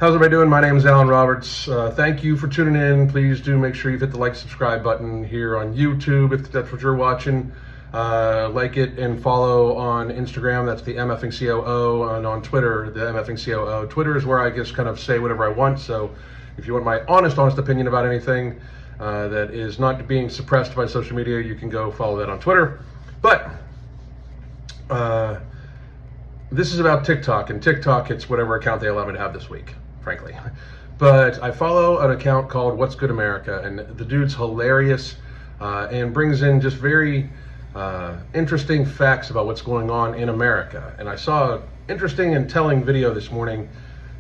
How's everybody doing? My name is Alan Roberts. Thank you for tuning in. Please do make sure you hit the like, subscribe button here on YouTube if that's what you're watching. Like it and follow on Instagram. That's the MFing COO, and on Twitter, the MFing COO. Twitter is where I just kind of say whatever I want. So if you want my honest opinion about anything that is not being suppressed by social media, you can go follow that on Twitter. But this is about TikTok, and TikTok, it's whatever account they allow me to have this week, frankly. But I follow an account called What's Good America, and the dude's hilarious and brings in just very interesting facts about what's going on in America. And I saw an interesting and telling video this morning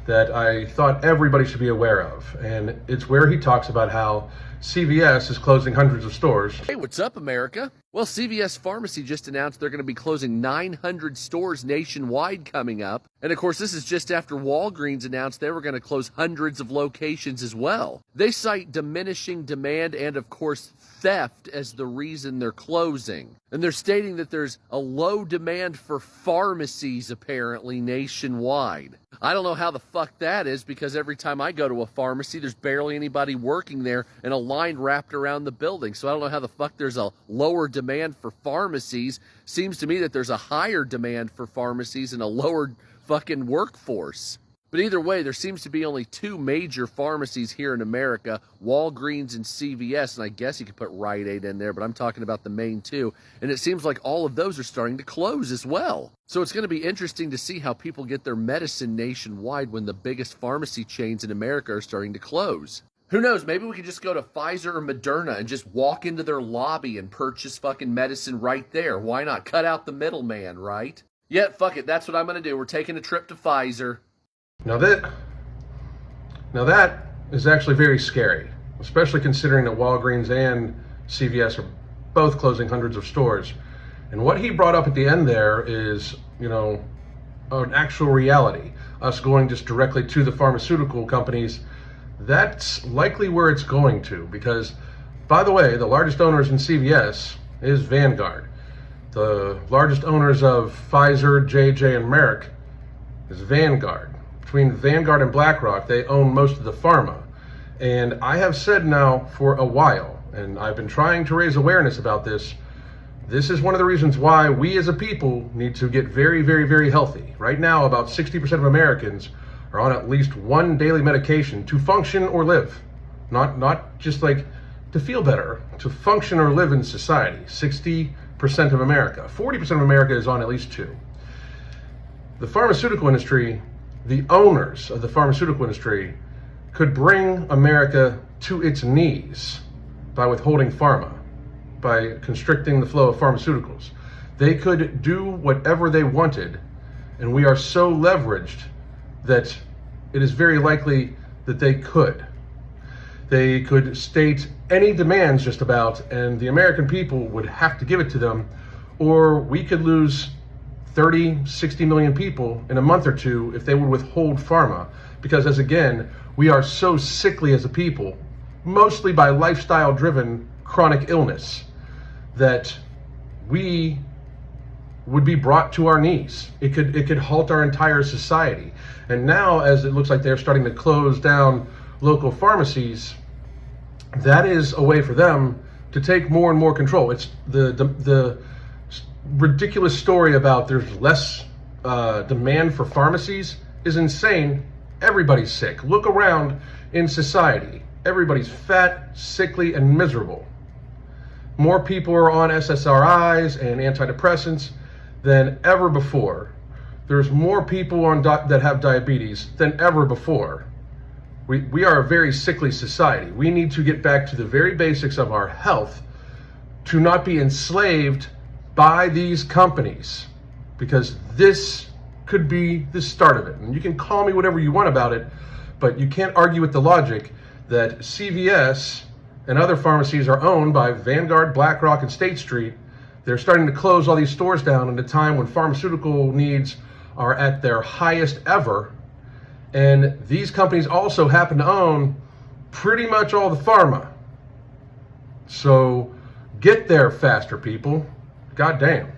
that I thought everybody should be aware of. And it's where he talks about how CVS is closing hundreds of stores. Hey, what's up, America? Well, CVS Pharmacy just announced they're going to be closing 900 stores nationwide coming up. And of course, this is just after Walgreens announced they were going to close hundreds of locations as well. They cite diminishing demand and, of course, theft as the reason they're closing. And they're stating that there's a low demand for pharmacies, apparently, nationwide. I don't know how the fuck that is, because every time I go to a pharmacy, there's barely anybody working there and a line wrapped around the building. So I don't know how the fuck there's a lower demand for pharmacies. Seems to me that there's a higher demand for pharmacies and a lower fucking workforce. But either way, there seems to be only two major pharmacies here in America, Walgreens and CVS, and I guess you could put Rite Aid in there, but I'm talking about the main two. And it seems like all of those are starting to close as well. So it's going to be interesting to see how people get their medicine nationwide when the biggest pharmacy chains in America are starting to close. Who knows, maybe we could just go to Pfizer or Moderna and just walk into their lobby and purchase fucking medicine right there. Why not? Cut out the middleman, right? Yeah, fuck it, that's what I'm going to do. We're taking a trip to Pfizer. Now that is actually very scary, especially considering that Walgreens and CVS are both closing hundreds of stores. And what he brought up at the end there is, an actual reality. Us going just directly to the pharmaceutical companies, that's likely where it's going to, because, by the way, the largest owners in CVS is Vanguard. The largest owners of Pfizer, J&J, and Merck is Vanguard. Between Vanguard and BlackRock, they own most of the pharma. And I have said now for a while, and I've been trying to raise awareness about this, this is one of the reasons why we as a people need to get very, very, very healthy. Right now, about 60% of Americans are on at least one daily medication to function or live. Not just like to feel better, to function or live in society. 60% of America. 40% of America is on at least two. The pharmaceutical industry, the owners of the pharmaceutical industry, could bring America to its knees by withholding pharma, by constricting the flow of pharmaceuticals. They could do whatever they wanted, and we are so leveraged that it is very likely that they could. They could state any demands just about, and the American people would have to give it to them, or we could lose 30, 60 million people in a month or two if they would withhold pharma. Because as again, we are so sickly as a people, mostly by lifestyle-driven chronic illness, that we would be brought to our knees. It could halt our entire society. And now, as it looks like they're starting to close down local pharmacies, that is a way for them to take more and more control. It's the ridiculous story about there's less demand for pharmacies is insane. Everybody's sick. Look around in society. Everybody's fat, sickly, and miserable. More people are on SSRIs and antidepressants than ever before. There's more people on that have diabetes than ever before. We are a very sickly society. We need to get back to the very basics of our health to not be enslaved by these companies, because this could be the start of it. And you can call me whatever you want about it, but you can't argue with the logic that CVS and other pharmacies are owned by Vanguard, BlackRock, and State Street. They're starting to close all these stores down at a time when pharmaceutical needs are at their highest ever. And these companies also happen to own pretty much all the pharma. So get there faster, people. God damn.